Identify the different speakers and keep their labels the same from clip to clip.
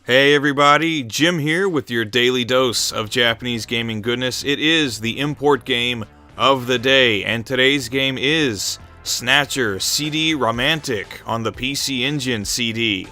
Speaker 1: Hey everybody, Jim here with your daily dose of Japanese gaming goodness. It is the import game of the day, and today's game is Snatcher CD Romantic on the PC Engine CD.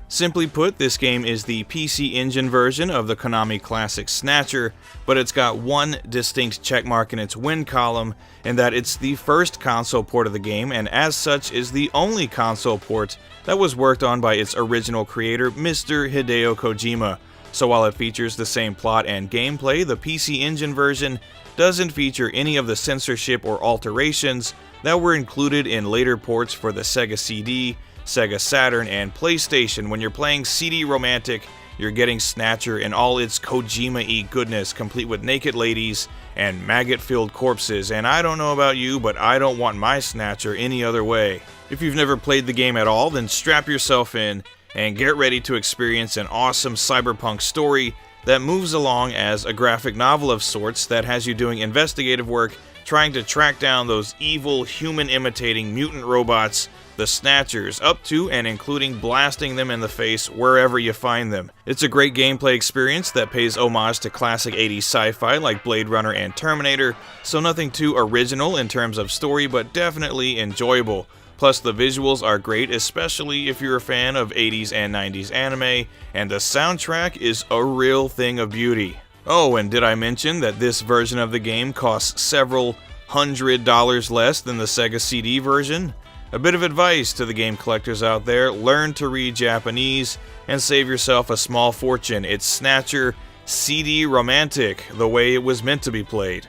Speaker 1: Simply put, this game is the PC Engine version of the Konami classic Snatcher, but it's got one distinct checkmark in its win column, and that it's the first console port of the game, and as such is the only console port that was worked on by its original creator, Mr. Hideo Kojima. So while it features the same plot and gameplay, the PC Engine version doesn't feature any of the censorship or alterations that were included in later ports for the Sega CD, Sega Saturn, and PlayStation. When you're playing CD Romantic, you're getting Snatcher in all its Kojima-y goodness, complete with naked ladies and maggot-filled corpses, and I don't know about you, but I don't want my Snatcher any other way. If you've never played the game at all, then strap yourself in and get ready to experience an awesome cyberpunk story that moves along as a graphic novel of sorts that has you doing investigative work, trying to track down those evil, human-imitating mutant robots, the Snatchers, up to and including blasting them in the face wherever you find them. It's a great gameplay experience that pays homage to classic 80s sci-fi like Blade Runner and Terminator, so nothing too original in terms of story, but definitely enjoyable. Plus the visuals are great, especially if you're a fan of 80s and 90s anime, and the soundtrack is a real thing of beauty. Oh, and did I mention that this version of the game costs several $100 less than the Sega CD version? A bit of advice to the game collectors out there: learn to read Japanese and save yourself a small fortune. It's Snatcher CD Romantic, the way it was meant to be played.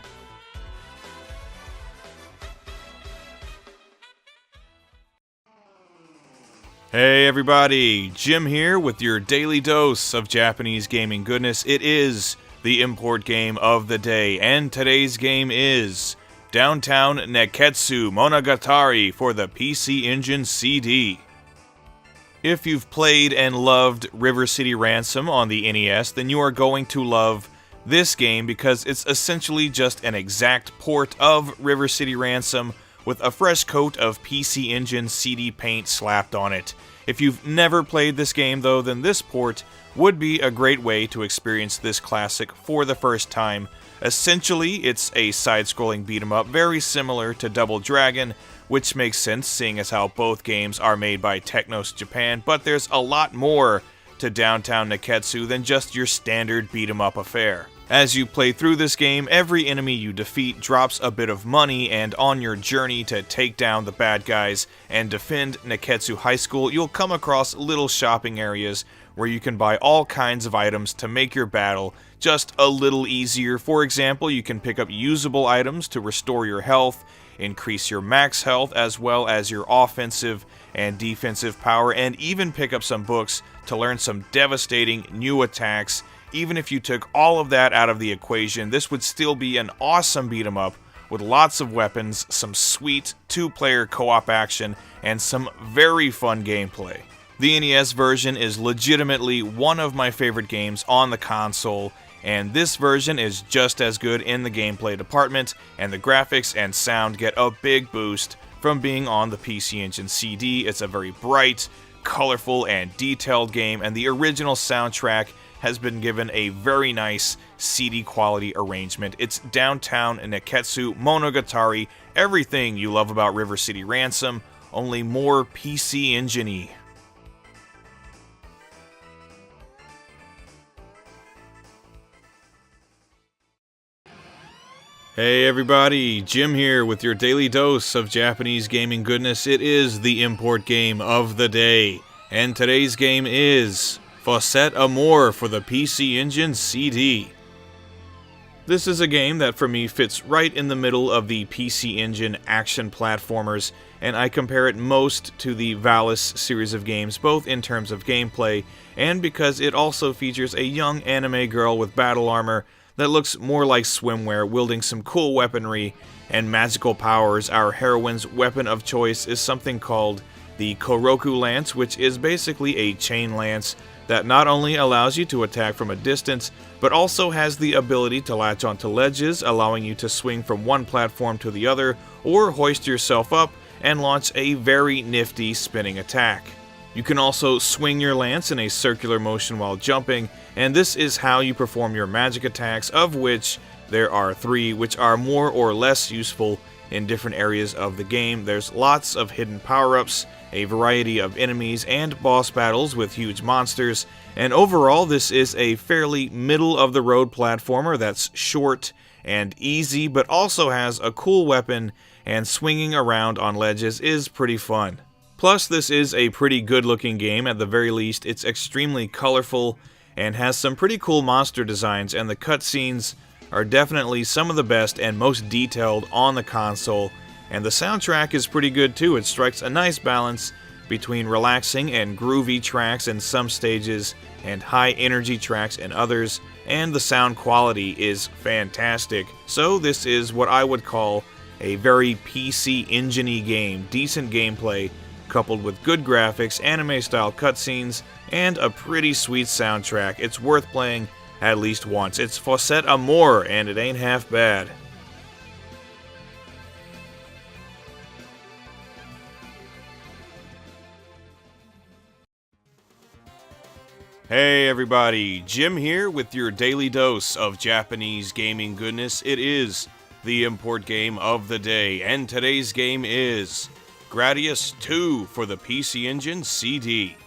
Speaker 1: Hey everybody, Jim here with your daily dose of Japanese gaming goodness. It is the import game of the day, and today's game is Downtown Nekketsu Monogatari for the PC Engine CD. If you've played and loved River City Ransom on the NES, then you are going to love this game because it's essentially just an exact port of River City Ransom with a fresh coat of PC Engine CD paint slapped on it. If you've never played this game though, then this port would be a great way to experience this classic for the first time. Essentially, it's a side-scrolling beat-em-up very similar to Double Dragon, which makes sense seeing as how both games are made by Technos Japan, but there's a lot more to Downtown Nekketsu than just your standard beat-em-up affair. As you play through this game, every enemy you defeat drops a bit of money, and on your journey to take down the bad guys and defend Nekketsu High School, you'll come across little shopping areas where you can buy all kinds of items to make your battle just a little easier. For example, you can pick up usable items to restore your health, increase your max health, as well as your offensive and defensive power, and even pick up some books to learn some devastating new attacks. Even if you took all of that out of the equation, this would still be an awesome beat-em-up with lots of weapons, some sweet two-player co-op action, and some very fun gameplay. The NES version is legitimately one of my favorite games on the console, and this version is just as good in the gameplay department, and the graphics and sound get a big boost from being on the PC Engine CD. It's a very bright, colorful, and detailed game, and the original soundtrack has been given a very nice CD quality arrangement. It's Downtown Nekketsu Monogatari, everything you love about River City Ransom, only more PC Engine-y. Hey everybody, Jim here with your daily dose of Japanese gaming goodness. It is the import game of the day, and today's game is Set Amour for the PC Engine CD. This is a game that for me fits right in the middle of the PC Engine action platformers, and I compare it most to the Valis series of games, both in terms of gameplay and because it also features a young anime girl with battle armor that looks more like swimwear, wielding some cool weaponry and magical powers. Our heroine's weapon of choice is something called the Koroku Lance, which is basically a chain lance that not only allows you to attack from a distance, but also has the ability to latch onto ledges, allowing you to swing from one platform to the other, or hoist yourself up and launch a very nifty spinning attack. You can also swing your lance in a circular motion while jumping, and this is how you perform your magic attacks, of which there are 3, which are more or less useful in different areas of the game. There's lots of hidden power-ups, a variety of enemies, and boss battles with huge monsters, and overall this is a fairly middle-of-the-road platformer that's short and easy, but also has a cool weapon, and swinging around on ledges is pretty fun. Plus, this is a pretty good-looking game. At the very least, it's extremely colorful and has some pretty cool monster designs, and the cutscenes are definitely some of the best and most detailed on the console, and the soundtrack is pretty good too. It strikes a nice balance between relaxing and groovy tracks in some stages and high-energy tracks in others, and the sound quality is fantastic. So this is what I would call a very PC engine-y game, decent gameplay, coupled with good graphics, anime-style cutscenes, and a pretty sweet soundtrack. It's worth playing at least once. It's for Set Amour, and it ain't half bad. Hey everybody, Jim here with your daily dose of Japanese gaming goodness. It is the import game of the day, and today's game is Gradius 2 for the PC Engine CD.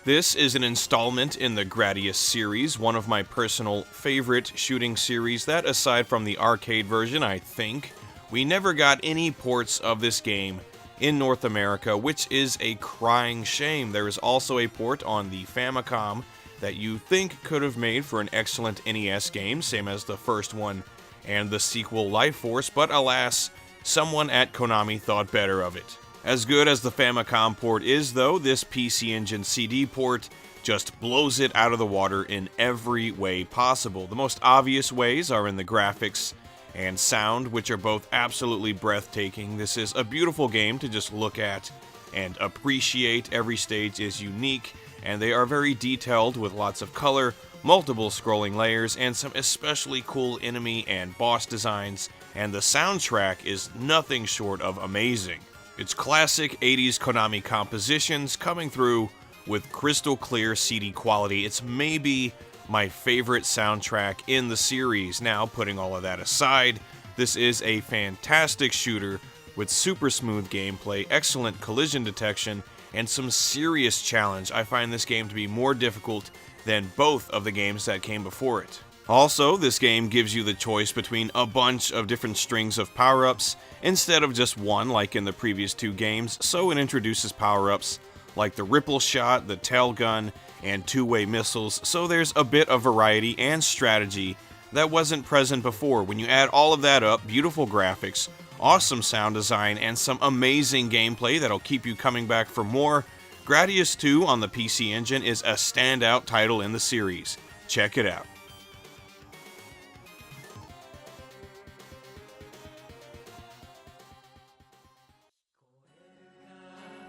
Speaker 1: This is an installment in the Gradius series, one of my personal favorite shooting series that, aside from the arcade version, I think, we never got any ports of this game in North America, which is a crying shame. There is also a port on the Famicom that you think could have made for an excellent NES game, same as the first one and the sequel Life Force, but alas, someone at Konami thought better of it. As good as the Famicom port is, though, this PC Engine CD port just blows it out of the water in every way possible. The most obvious ways are in the graphics and sound, which are both absolutely breathtaking. This is a beautiful game to just look at and appreciate. Every stage is unique, and they are very detailed with lots of color, multiple scrolling layers, and some especially cool enemy and boss designs, and the soundtrack is nothing short of amazing. It's classic 80s Konami compositions coming through with crystal clear CD quality. It's maybe my favorite soundtrack in the series. Now, putting all of that aside, this is a fantastic shooter with super smooth gameplay, excellent collision detection, and some serious challenge. I find this game to be more difficult than both of the games that came before it. Also, this game gives you the choice between a bunch of different strings of power-ups instead of just one like in the previous 2 games, so it introduces power-ups like the ripple shot, the tail gun, and two-way missiles, so there's a bit of variety and strategy that wasn't present before. When you add all of that up, beautiful graphics, awesome sound design, and some amazing gameplay that'll keep you coming back for more, Gradius 2 on the PC Engine is a standout title in the series. Check it out.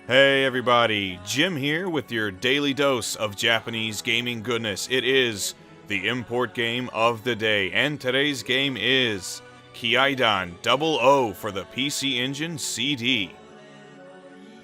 Speaker 1: Hey everybody, Jim here with your daily dose of Japanese gaming goodness. It is the import game of the day, and today's game is Kiaidan 00 for the PC Engine CD.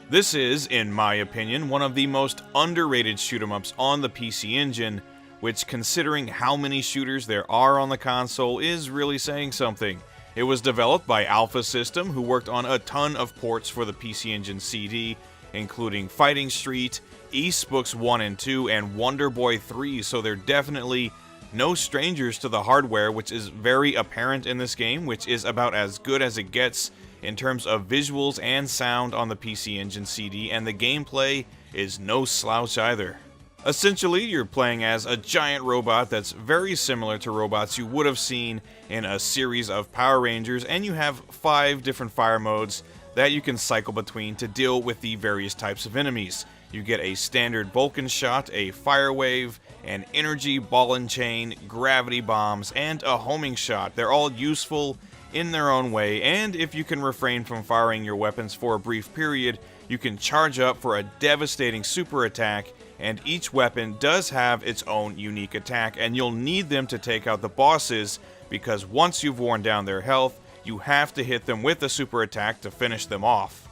Speaker 1: This is, in my opinion, one of the most underrated shoot-em-ups on the PC Engine, which, considering how many shooters there are on the console, is really saying something. It was developed by Alpha System, who worked on a ton of ports for the PC Engine CD, including Fighting Street, East Books 1 and 2, and Wonder Boy 3, so they're definitely no strangers to the hardware, which is very apparent in this game, which is about as good as it gets in terms of visuals and sound on the PC Engine CD, and the gameplay is no slouch either. Essentially, you're playing as a giant robot that's very similar to robots you would have seen in a series of Power Rangers, and you have 5 different fire modes that you can cycle between to deal with the various types of enemies. You get a standard Vulcan shot, a fire wave, an energy ball and chain, gravity bombs, and a homing shot. They're all useful in their own way, and if you can refrain from firing your weapons for a brief period, you can charge up for a devastating super attack, and each weapon does have its own unique attack, and you'll need them to take out the bosses, because once you've worn down their health, you have to hit them with a super attack to finish them off.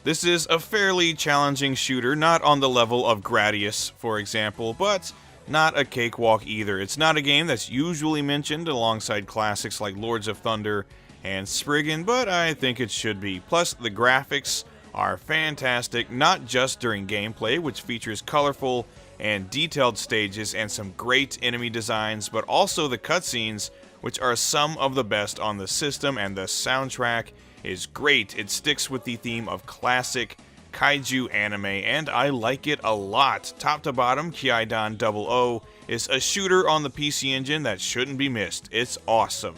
Speaker 1: This is a fairly challenging shooter, not on the level of Gradius, for example, but not a cakewalk either. It's not a game that's usually mentioned alongside classics like Lords of Thunder and Spriggan, but I think it should be. Plus, the graphics are fantastic, not just during gameplay, which features colorful and detailed stages and some great enemy designs, but also the cutscenes, which are some of the best on the system, and the soundtrack is great. It sticks with the theme of classic kaiju anime, and I like it a lot. Top to bottom, Kaidan 00 is a shooter on the PC Engine that shouldn't be missed. It's awesome.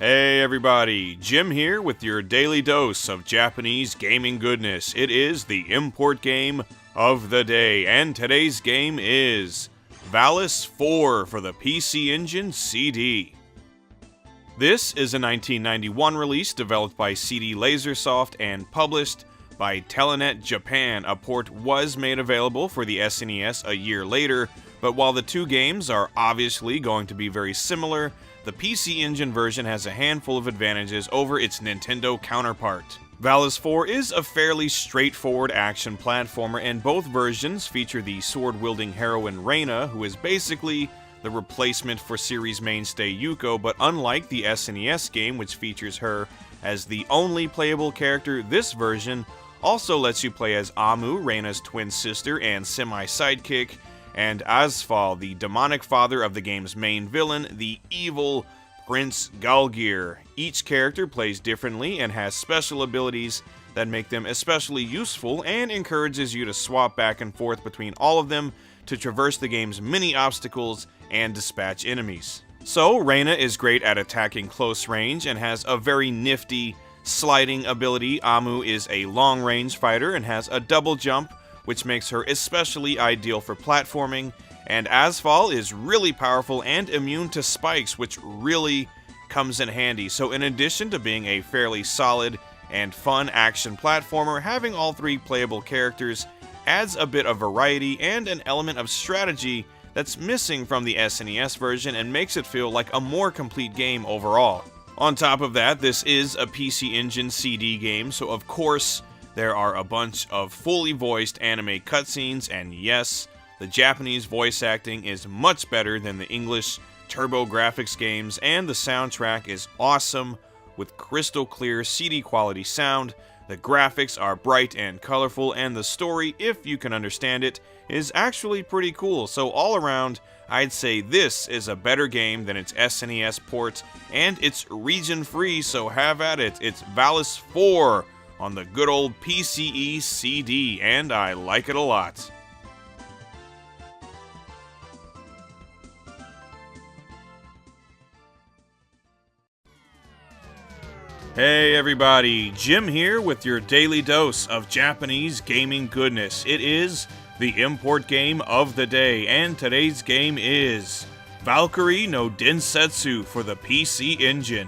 Speaker 1: Hey everybody, Jim here with your daily dose of Japanese gaming goodness. It is the import game of the day, and today's game is Valis IV for the PC Engine CD. This is a 1991 release developed by CD Lasersoft and published by Telenet Japan. A port was made available for the SNES a year later, but while the two games are obviously going to be very similar, the PC Engine version has a handful of advantages over its Nintendo counterpart. Valis IV is a fairly straightforward action platformer, and both versions feature the sword-wielding heroine Reina, who is basically the replacement for series mainstay Yuko, but unlike the SNES game, which features her as the only playable character, this version also lets you play as Amu, Reina's twin sister and semi-sidekick, and Asphal, the demonic father of the game's main villain, the evil Prince Galgir. Each character plays differently and has special abilities that make them especially useful, and encourages you to swap back and forth between all of them to traverse the game's many obstacles and dispatch enemies. So, Reina is great at attacking close range and has a very nifty sliding ability. Amu is a long-range fighter and has a double jump, which makes her especially ideal for platforming, and Asphal is really powerful and immune to spikes, which really comes in handy. So in addition to being a fairly solid and fun action platformer, having all three playable characters adds a bit of variety and an element of strategy that's missing from the SNES version, and makes it feel like a more complete game overall. On top of that, this is a PC Engine CD game, so of course there are a bunch of fully voiced anime cutscenes, and yes, the Japanese voice acting is much better than the English TurboGrafx games, and the soundtrack is awesome with crystal clear CD quality sound. The graphics are bright and colorful, and the story, if you can understand it, is actually pretty cool. So all around, I'd say this is a better game than its SNES port, and it's region free, so have at it. It's Valis IV on the good old PCE CD, and I like it a lot. Hey everybody, Jim here with your daily dose of Japanese gaming goodness. It is the import game of the day, and today's game is Valkyrie no Densetsu for the PC Engine.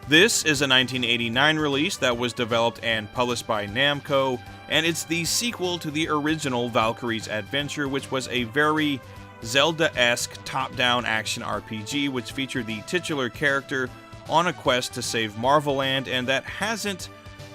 Speaker 1: This is a 1989 release that was developed and published by Namco, and it's the sequel to the original Valkyrie's Adventure, which was a very Zelda-esque top-down action RPG, which featured the titular character on a quest to save Marvel Land, and that hasn't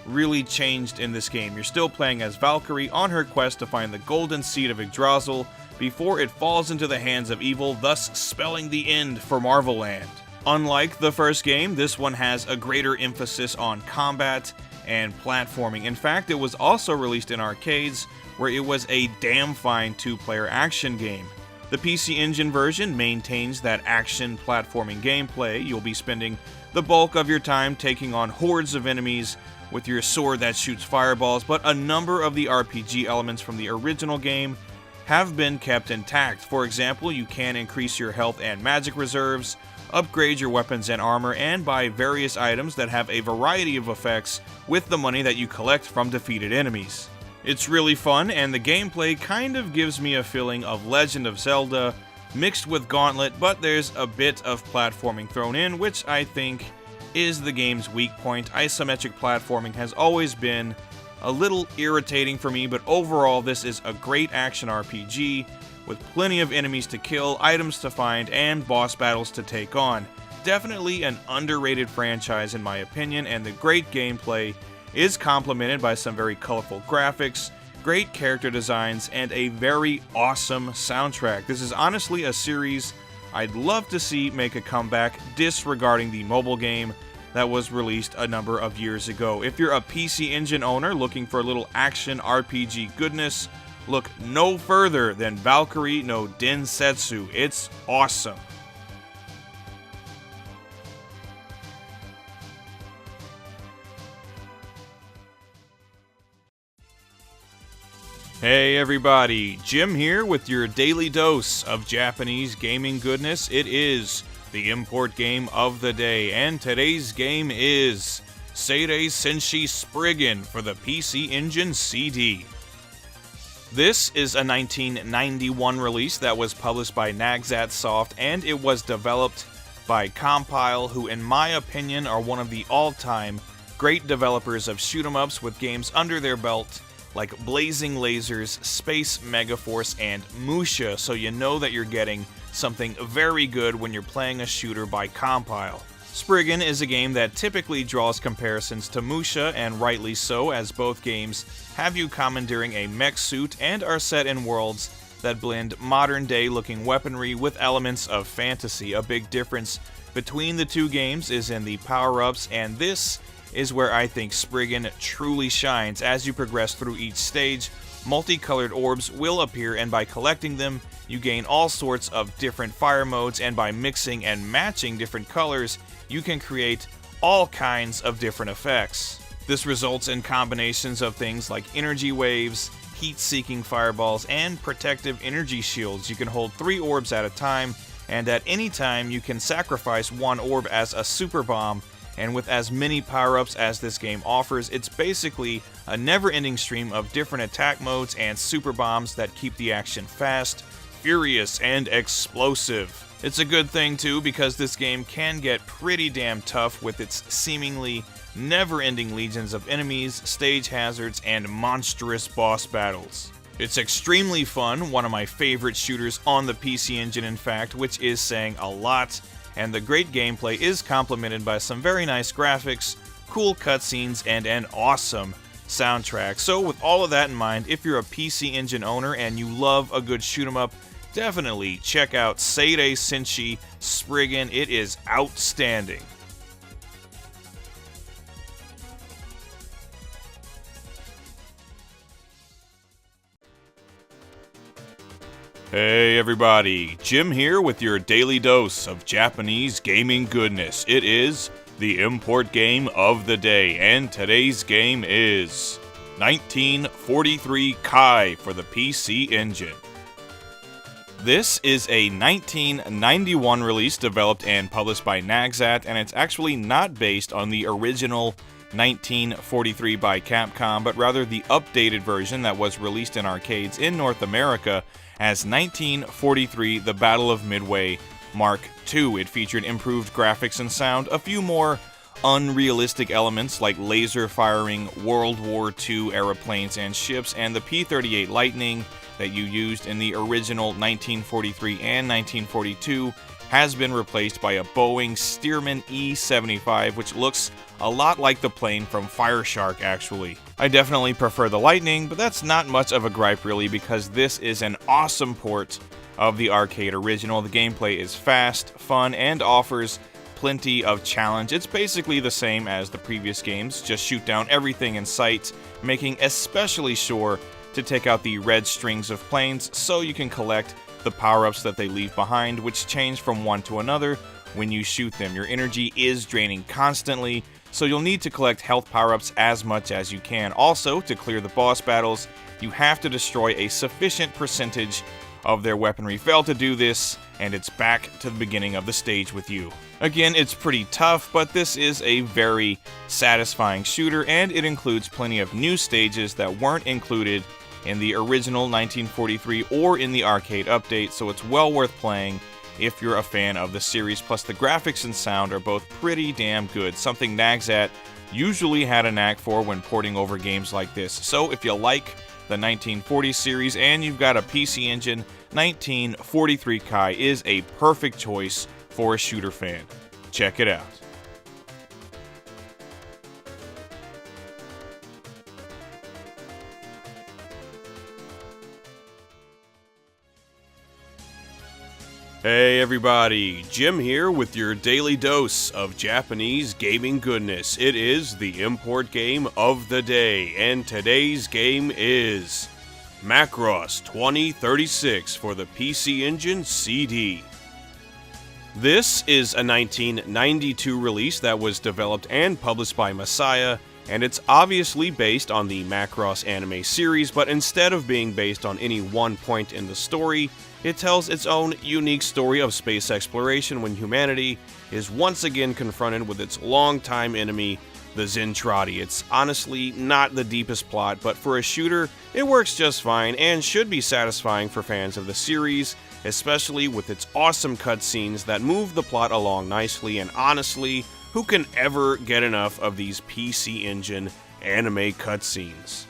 Speaker 1: really changed in this game. You're still playing as Valkyrie on her quest to find the golden seed of Yggdrasil before it falls into the hands of evil, thus spelling the end for Marvel Land. Unlike the first game, this one has a greater emphasis on combat and platforming. In fact, it was also released in arcades, where it was a damn fine two-player action game. The PC Engine version maintains that action platforming gameplay. You'll be spending the bulk of your time taking on hordes of enemies with your sword that shoots fireballs, but a number of the RPG elements from the original game have been kept intact. For example, you can increase your health and magic reserves, upgrade your weapons and armor, and buy various items that have a variety of effects with the money that you collect from defeated enemies. It's really fun, and the gameplay kind of gives me a feeling of Legend of Zelda mixed with Gauntlet, but there's a bit of platforming thrown in, which I think is the game's weak point. Isometric platforming has always been a little irritating for me, but overall this is a great action RPG with plenty of enemies to kill, items to find, and boss battles to take on. Definitely an underrated franchise in my opinion, and the great gameplay is complemented by some very colorful graphics, great character designs, and a very awesome soundtrack. This is honestly a series I'd love to see make a comeback, disregarding the mobile game that was released a number of years ago. If you're a PC Engine owner looking for a little action RPG goodness, look no further than Valkyrie no Densetsu. It's awesome. Hey everybody, Jim here with your daily dose of Japanese gaming goodness. It is the import game of the day, and today's game is Seirei Senshi Spriggan for the PC Engine CD. This is a 1991 release that was published by Nagsat Soft, and it was developed by Compile, who in my opinion are one of the all-time great developers of shoot-'em-ups with games under their belt like Blazing Lasers, Space Megaforce, and Musha, so you know that you're getting something very good when you're playing a shooter by Compile. Spriggan is a game that typically draws comparisons to Musha, and rightly so, as both games have you commandeering a mech suit and are set in worlds that blend modern-day looking weaponry with elements of fantasy. A big difference between the two games is in the power-ups, and this is where I think Spriggan truly shines. As you progress through each stage, multicolored orbs will appear, and by collecting them, you gain all sorts of different fire modes, and by mixing and matching different colors, you can create all kinds of different effects. This results in combinations of things like energy waves, heat-seeking fireballs, and protective energy shields. You can hold 3 orbs at a time, and at any time you can sacrifice 1 orb as a super bomb. And with as many power-ups as this game offers, it's basically a never-ending stream of different attack modes and super bombs that keep the action fast, furious, and explosive. It's a good thing too, because this game can get pretty damn tough with its seemingly never-ending legions of enemies, stage hazards, and monstrous boss battles. It's extremely fun, one of my favorite shooters on the PC Engine in fact, which is saying a lot. And the great gameplay is complemented by some very nice graphics, cool cutscenes, and an awesome soundtrack. So with all of that in mind, if you're a PC Engine owner and you love a good shoot-'em-up, definitely check out Seirei Senshi Spriggan. It is outstanding. Hey everybody, Jim here with your daily dose of Japanese gaming goodness. It is the import game of the day, and today's game is 1943 Kai for the PC Engine. This is a 1991 release developed and published by Nagsat, and it's actually not based on the original 1943 by Capcom, but rather the updated version that was released in arcades in North America as 1943 The Battle of Midway Mark II. It featured improved graphics and sound, a few more unrealistic elements like laser firing World War II era planes and ships, and the P-38 Lightning that you used in the original 1943 and 1942 has been replaced by a Boeing Stearman E-75, which looks a lot like the plane from Fire Shark, actually. I definitely prefer the Lightning, but that's not much of a gripe really, because this is an awesome port of the arcade original. The gameplay is fast, fun, and offers plenty of challenge. It's basically the same as the previous games, just shoot down everything in sight, making especially sure to take out the red strings of planes so you can collect the power-ups that they leave behind, which change from one to another when you shoot them. Your energy is draining constantly, so you'll need to collect health power-ups as much as you can. Also, to clear the boss battles, you have to destroy a sufficient percentage of their weaponry. Fail to do this, and it's back to the beginning of the stage with you. Again, it's pretty tough, but this is a very satisfying shooter, and it includes plenty of new stages that weren't included in the original 1943 or in the arcade update, so it's well worth playing if you're a fan of the series. Plus, the graphics and sound are both pretty damn good, something Nagsat usually had a knack for when porting over games like this. So if you like the 1940 series and you've got a PC Engine, 1943 Kai is a perfect choice for a shooter fan. Check it out. Hey everybody, Jim here with your daily dose of Japanese gaming goodness. It is the import game of the day, and today's game is Macross 2036 for the PC Engine CD. This is a 1992 release that was developed and published by Messiah, and it's obviously based on the Macross anime series, but instead of being based on any one point in the story, it tells its own unique story of space exploration when humanity is once again confronted with its longtime enemy, the Zentradi. It's honestly not the deepest plot, but for a shooter, it works just fine and should be satisfying for fans of the series, especially with its awesome cutscenes that move the plot along nicely, and honestly, who can ever get enough of these PC Engine anime cutscenes?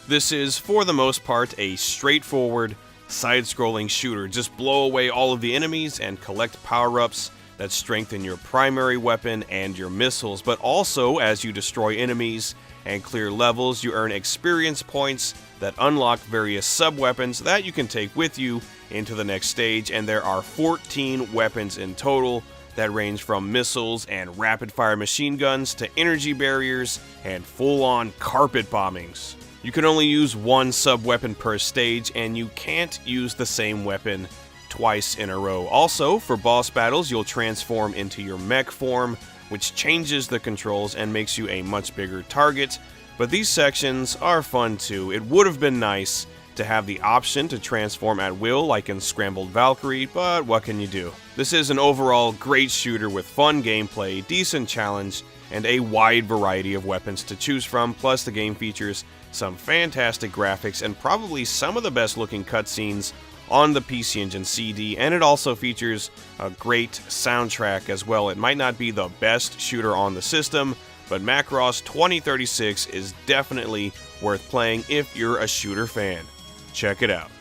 Speaker 1: This is, for the most part, a straightforward, side-scrolling shooter. Just blow away all of the enemies and collect power-ups that strengthen your primary weapon and your missiles, but also as you destroy enemies and clear levels, you earn experience points that unlock various sub-weapons that you can take with you into the next stage, and there are 14 weapons in total that range from missiles and rapid-fire machine guns to energy barriers and full-on carpet bombings. You can only use one sub-weapon per stage, and you can't use the same weapon twice in a row. Also, for boss battles, you'll transform into your mech form, which changes the controls and makes you a much bigger target, but these sections are fun too. It would have been nice to have the option to transform at will like in Scrambled Valkyrie, but what can you do? This is an overall great shooter with fun gameplay, decent challenge, and a wide variety of weapons to choose from, plus the game features some fantastic graphics and probably some of the best looking cutscenes on the PC Engine CD, and it also features a great soundtrack as well. It might not be the best shooter on the system, but Macross 2036 is definitely worth playing if you're a shooter fan. Check it out.